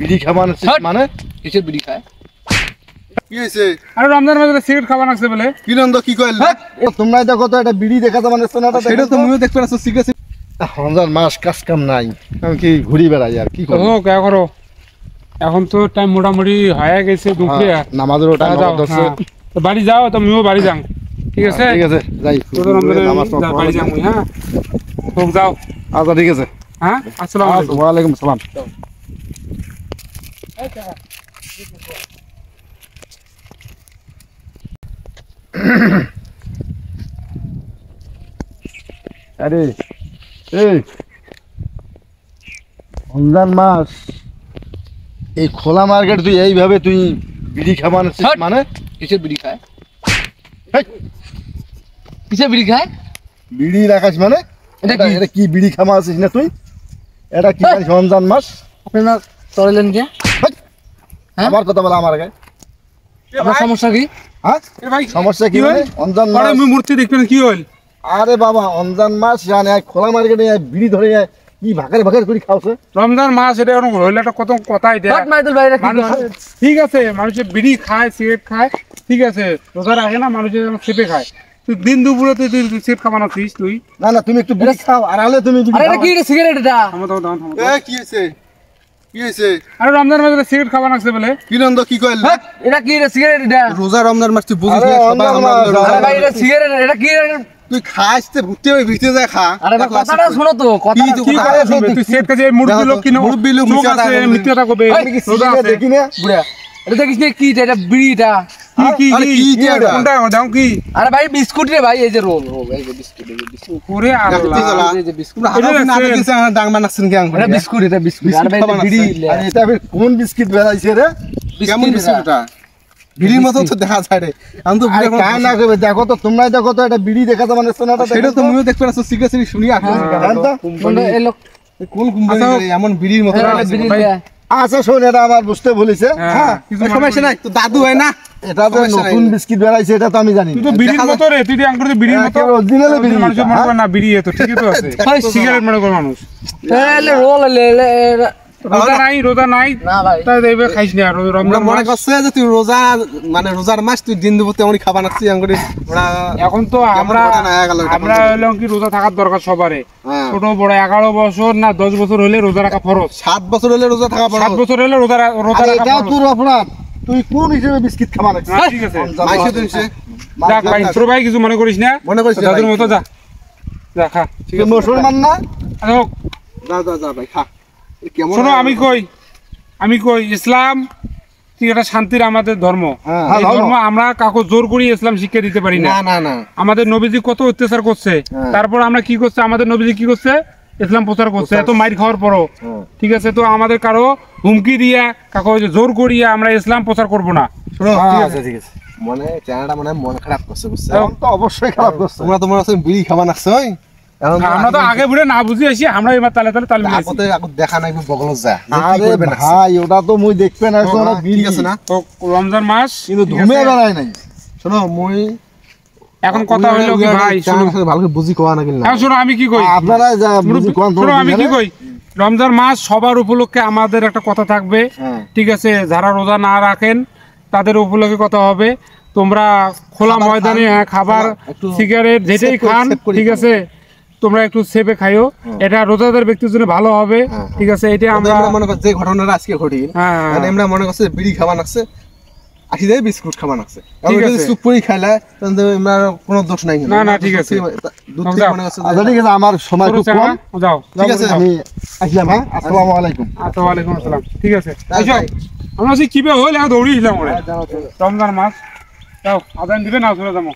বিড়ি খাবার মানে কিসের বিড়ি খায়? কি হইছে? আরে রমজান মাসে সিগারেট খাবার আছে বলে কি নন্দ কি কইল? তোমরা এটা কত একটা বিড়ি দেখাতে মানে সোনাটা সেটা তো মুইও দেখতে পাচ্ছ সিগারেট রমজান মাস কাজ কাম নাই, আমি কি ঘুরি বেড়াই আর কি করব? ও কে করো, এখন তো টাইম মোটামুটি হয়ে গেছে দুপুরে নামাজের টাইম হচ্ছে। তো বাড়ি যাও, তো মুইও বাড়ি যাও, ঠিক আছে? ঠিক আছে যাই নামাজ বাড়ি যাও। হ্যাঁ তো যাও। আচ্ছা ঠিক আছে। হ্যাঁ আসসালামু আলাইকুম। ওয়া আলাইকুম আসসালাম। আরে এই রমজান মাস, এই খোলা মার্কেট তুই এইভাবে তুই বিড়ি খাবার মানে কিসের বিড়ি খায়? কিসের বিড়ি খায়? বিড়ি রাখাস মানে এটা কি বিড়ি খামা আছিস না তুই? এটা কি রমজান মাস? আপনারা চলেন কে? আমার কথা বলা আমার আগে। আপনার সমস্যা কি? হ্যাঁ ভাই সমস্যা কি মানে? রমজান মাস আমি মূর্তি দেখবেন কি হল? আরে বাবা রমজান মাস জানে খোলা মার্কেটে বিড়ি ধরে কি ভাগার ভাগার করে খাওছে। রমজান মাস এটা হইলে একটা কত কথাই দেয়। ঠিক আছে, মানুষে বিড়ি খায়, সিগারেট খায়, ঠিক আছে, রোজা রাখে না, মানুষের চেপে খায়। তুই দিন দুপুরে তুই সিগারেট খাবানো খাইস তুই? না না তুমি একটু বিড়ি খাও, আর আলে তুমি বিড়ি আরে এটা কি সিগারেট এটা? কি হইছে? কি হইছে? আরে রমজান মাসে সিগারেট খাবার আছে বলে কি নন্দ কি কইল? এটা কি সিগারেট এটা? রোজা রমজান মাস তুই বুঝিস না, সবাই আরে ভাই এটা সিগারেট, এটা কি? তুই খাস তে ভুতে ওই ভিতরে যা খা। আরে ভাই কথাটা শোনো তো, কথা কি করে শুনবে? তুই সেট কাজে মুরগি লোক কিনো, মুরব্বি লোক চোখ আছে, মিথ্যা কথা কবে, রোজা আছে। দেখি না বুড়া এটা দেখিস না কি এটা? বিড়িটা কি আরে কি এটা? কোনটা দাও কি? আরে ভাই বিস্কুট রে ভাই, এই যে রোল এই যে বিস্কুট, এই যে বিস্কুট, ওরে আল্লাহ, এই যে বিস্কুট, ডাং বানাচ্ছেন কি এটা বিস্কুট, এটা বিস্কুট। আরে ভাই এটা বিড়ি, আরে এটা কোন বিস্কিট বেরাইছে রে? কেমন বিস্কুটটা? বিড়ির মতো তো দেখা যায় রে। আমি তো বুঝে কান না কইবে, দেখো তো তোমরাই দেখো তো এটা বিড়ি দেখাতে মানে সোনাটা সেটা তো মুইও দেখতে পাচ্ছ সিগারেট শুনি আসলে কোনটা এলো? কোন কোম্পানি এমন বিড়ির মতো বিড়ি আচ্ছা শোন, এটা আমার বুঝতে ভুলিছে। হ্যাঁ সমস্যা নাই, তো দাদু হয় না, এটা তো নতুন বিস্কিট বেরাইছে, এটা তো আমি জানি তুই তো বিড়ির মতো রে, তুই আঙ্গুর বিড়ির মতো অরিজিনাল বিড়ি। মানুষ মনে করে না বিড়ি, তো ঠিকই তো আছে, সিগারেট মনে করে মানুষ। এলে রোল এলে রোজা নাই না ভাই, তাই এইবার খাইস না। রমজান মনে মাস করছে যে তুই রোজা মানে রোজার মাস তুই দিন দুপুর তেমনই খাবার নাচ্ছি আঙ্গুরি। এখন তো আমরা হলো কি রোজা থাকার দরকার সবারে, ছোট বড় 11 বছর না 10 বছর হলে রোজা রাখা ফরজ। 7 বছর হলে রোজা থাকা ফরজ। 7 বছর হলে রোজা রাখা এটাও ফরজ। তোর অপরাধ, তুই কোন হিসেবে বিস্কিট খাবার নাচ্ছিস? ঠিক আছে মাইসে দিনছে যাক ভাই, তোর ভাই কিছু মনে করিস না, মনে করিস না দাদুর মতো যা যা খা। ঠিক আছে মুসলমান না? আরে হোক, যা যা যা ভাই খা। কেমন শোনো আমি কই ইসলাম ঠিক এটা শান্তির আমাদের ধর্ম। এই ধর্ম আমরা কাউকে জোর করি ইসলাম শিক্ষা দিতে পারি না। না না আমাদের নবীজি কত অত্যাচার করছে, তারপর আমরা কি করছে, আমাদের নবীজি কি করছে, ইসলাম প্রচার করছে এত মাইর খাওয়ার পরও। ঠিক আছে, তো আমাদের কারো হুমকি দিয়া কাকো জোর করিয়া আমরা ইসলাম প্রচার করব না। ঠিক আছে ঠিক আছে। মনে চ্যানেলটা মনে মন খারাপ করছে, বুঝছো? তো অবশ্যই খারাপ করছে। তোমরা তোমার কাছে বিড়ি খাবা নাকছ ওই আমরা তো আগে বুড়ে না বুঝি আসি, আমরা এবার তালে আগতে দেখা নাই বগল যা। আরে ভাই ওটা তো মুই দেখবে না, ওটা বিড়ি আছে না। তো রমজান মাস কিন্তু ধুমে বেড়াই নাই। শোনো মুই এখন কথা হইলো কি ভাই, শোনো ভালো করে বুঝি কোয়া না কিনা। এখন শোনো আমি কি কই, আপনারা যা বুঝি কোন শোনো আমি কি কই, রমজান মাস সবার উপলক্ষে আমাদের একটা কথা থাকবে। ঠিক আছে, যারা রোজা না রাখেন তাদের উপলক্ষে কথা হবে। তোমরা খোলা ময়দানে খাবার সিগারেট যেটাই খান, ঠিক আছে, তোমরা একটু সেফে খাইও, এটা রোজাদার ব্যক্তির জন্য ভালো হবে। ঠিক আছে, এটা আমরা মনে করছি যে ঘটনাটা আজকে ঘটি, মানে আমরা মনে করছি বিড়ি খাওয়া নাকছে, আসি দেয় বিস্কুট খাওয়া নাকছে, ঠিক আছে, চুপ করে খাইলে আমরা কোনো দোষ নাই। না না ঠিক আছে, দুধ থেকে মনে করছে আচ্ছা ঠিক আছে, আমার সময় খুব কম, যাও ঠিক আছে আমি আসলাম। হ্যাঁ আসসালামু আলাইকুম। আচ্ছা ওয়ালাইকুম আসসালাম। ঠিক আছে আমরা কি কিভাবে হইলে দৌড়িয়েছিলাম ওরে রমজান মাস। যাও আদান দিবে না, চলে যাবো।